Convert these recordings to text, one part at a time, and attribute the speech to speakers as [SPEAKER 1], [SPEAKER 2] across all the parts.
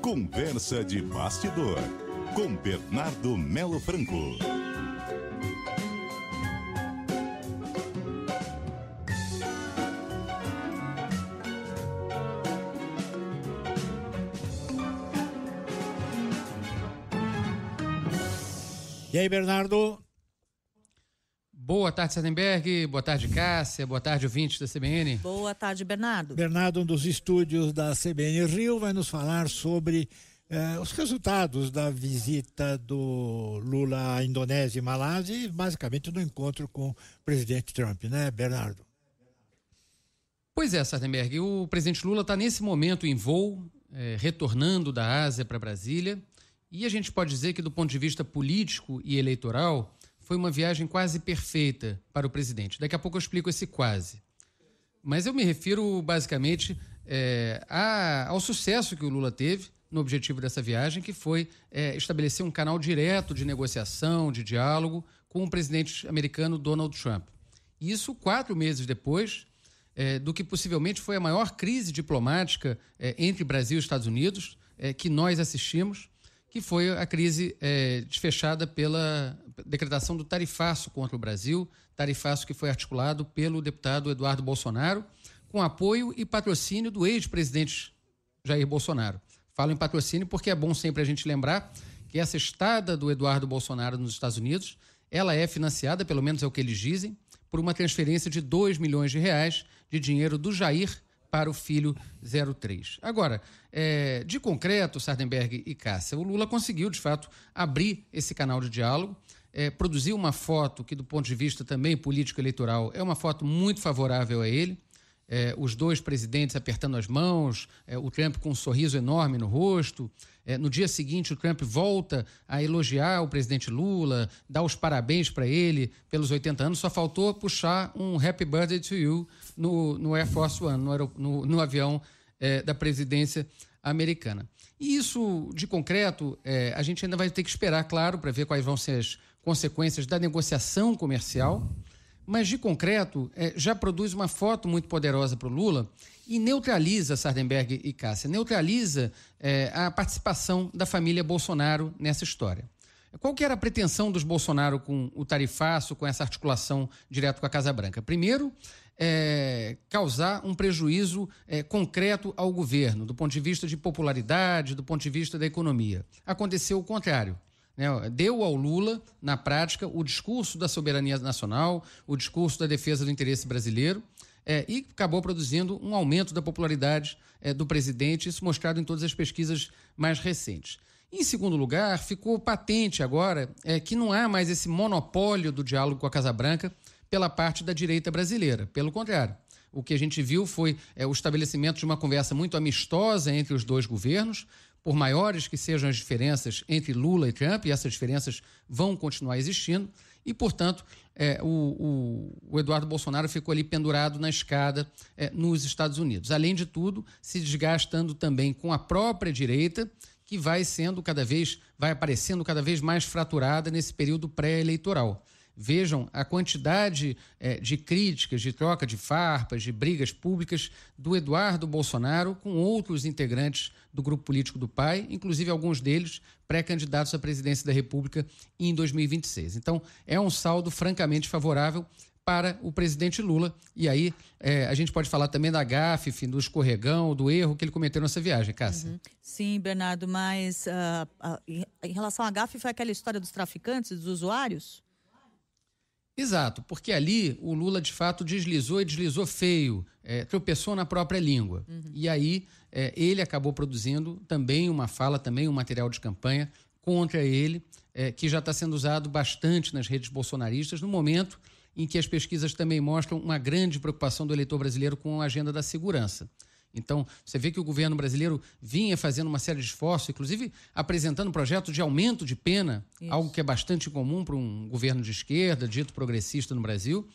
[SPEAKER 1] Conversa de bastidor, com Bernardo Melo Franco.
[SPEAKER 2] E aí, Bernardo?
[SPEAKER 3] Boa tarde, Sardenberg. Boa tarde, Cássia. Boa tarde, ouvintes da CBN.
[SPEAKER 4] Boa tarde, Bernardo.
[SPEAKER 2] Bernardo, um dos estúdios da CBN Rio, vai nos falar sobre os resultados da visita do Lula à Indonésia e Malásia e, basicamente, do encontro com o presidente Trump, né, Bernardo?
[SPEAKER 3] Pois é, Sardenberg. O presidente Lula está, nesse momento, em voo, retornando da Ásia para Brasília. E a gente pode dizer que, do ponto de vista político e eleitoral, foi uma viagem quase perfeita para o presidente. Daqui a pouco eu explico esse quase. Mas eu me refiro, basicamente, ao sucesso que o Lula teve no objetivo dessa viagem, que foi estabelecer um canal direto de negociação, de diálogo com o presidente americano Donald Trump. Isso 4 meses depois do que possivelmente foi a maior crise diplomática entre Brasil e Estados Unidos que nós assistimos, que foi a crise desfechada pela decretação do tarifaço contra o Brasil, tarifaço que foi articulado pelo deputado Eduardo Bolsonaro, com apoio e patrocínio do ex-presidente Jair Bolsonaro. Falo em patrocínio porque é bom sempre a gente lembrar que essa estada do Eduardo Bolsonaro nos Estados Unidos, ela é financiada, pelo menos é o que eles dizem, por uma transferência de R$2 milhões de dinheiro do Jair para o filho 03. Agora, de concreto, Sardenberg e Cássia, o Lula conseguiu, de fato, abrir esse canal de diálogo, produzir uma foto que, do ponto de vista também político-eleitoral, é uma foto muito favorável a ele, os dois presidentes apertando as mãos, o Trump com um sorriso enorme no rosto. No dia seguinte, o Trump volta a elogiar o presidente Lula, dá os parabéns para ele pelos 80 anos, só faltou puxar um Happy Birthday to You no Air Force One, no avião da presidência americana. E isso, de concreto, a gente ainda vai ter que esperar, claro, para ver quais vão ser as consequências da negociação comercial, mas de concreto já produz uma foto muito poderosa para o Lula e neutraliza, Sardenberg e Cássia, neutraliza a participação da família Bolsonaro nessa história. Qual que era a pretensão dos Bolsonaro com o tarifaço, com essa articulação direto com a Casa Branca? Primeiro, causar um prejuízo concreto ao governo, do ponto de vista de popularidade, do ponto de vista da economia. Aconteceu o contrário. Deu ao Lula, na prática, o discurso da soberania nacional, o discurso da defesa do interesse brasileiro, e acabou produzindo um aumento da popularidade do presidente, isso mostrado em todas as pesquisas mais recentes. Em segundo lugar, ficou patente agora que não há mais esse monopólio do diálogo com a Casa Branca pela parte da direita brasileira. Pelo contrário, o que a gente viu foi o estabelecimento de uma conversa muito amistosa entre os dois governos, por maiores que sejam as diferenças entre Lula e Trump, e essas diferenças vão continuar existindo, e, portanto, o Eduardo Bolsonaro ficou ali pendurado na escada nos Estados Unidos. Além de tudo, se desgastando também com a própria direita, que vai aparecendo cada vez mais fraturada nesse período pré-eleitoral. Vejam a quantidade de críticas, de troca de farpas, de brigas públicas do Eduardo Bolsonaro com outros integrantes do grupo político do pai, inclusive alguns deles pré-candidatos à presidência da República em 2026. Então, é um saldo francamente favorável para o presidente Lula. E aí a gente pode falar também da gafe, do escorregão, do erro que ele cometeu nessa viagem, Cássia.
[SPEAKER 4] Uhum. Sim, Bernardo, mas em relação à gafe foi aquela história dos traficantes, dos usuários?
[SPEAKER 3] Exato, porque ali o Lula de fato deslizou feio, tropeçou na própria língua. Uhum. E aí ele acabou produzindo também uma fala, também um material de campanha contra ele, que já está sendo usado bastante nas redes bolsonaristas, no momento em que as pesquisas também mostram uma grande preocupação do eleitor brasileiro com a agenda da segurança. Então, você vê que o governo brasileiro vinha fazendo uma série de esforços, inclusive apresentando um projeto de aumento de pena, algo que é bastante comum para um governo de esquerda, dito progressista no Brasil.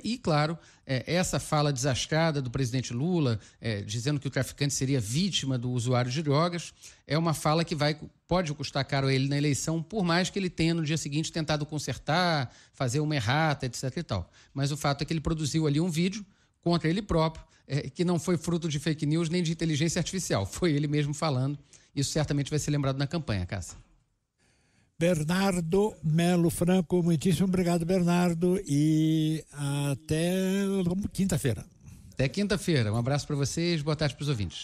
[SPEAKER 3] E, claro, essa fala desastrada do presidente Lula, dizendo que o traficante seria vítima do usuário de drogas, é uma fala que pode custar caro a ele na eleição, por mais que ele tenha no dia seguinte tentado consertar, fazer uma errata, etc. e tal. Mas o fato é que ele produziu ali um vídeo contra ele próprio, que não foi fruto de fake news nem de inteligência artificial. Foi ele mesmo falando. Isso certamente vai ser lembrado na campanha, Cássia.
[SPEAKER 2] Bernardo Melo Franco, muitíssimo obrigado, Bernardo, e até quinta-feira.
[SPEAKER 3] Até quinta-feira. Um abraço para vocês, boa tarde para os ouvintes.